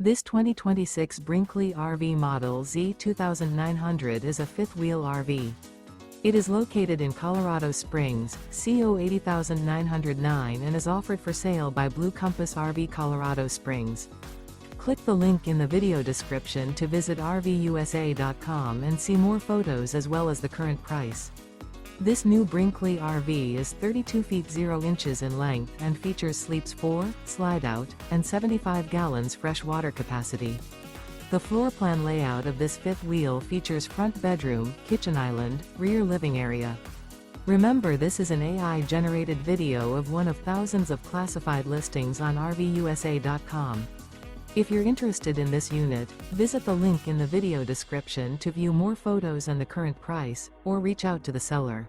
This 2026 Brinkley RV Model Z 2900 is a fifth-wheel RV. It is located in Colorado Springs, CO 80909 and is offered for sale by Blue Compass RV Colorado Springs. Click the link in the video description to visit RVUSA.com and see more photos as well as the current price. This new Brinkley RV is 32 feet 0 inches in length and features sleeps 4, slide-out, and 75 gallons fresh water capacity. The floor plan layout of this fifth wheel features front bedroom, kitchen island, rear living area. Remember, this is an AI-generated video of one of thousands of classified listings on RVUSA.com. If you're interested in this unit, visit the link in the video description to view more photos and the current price, or reach out to the seller.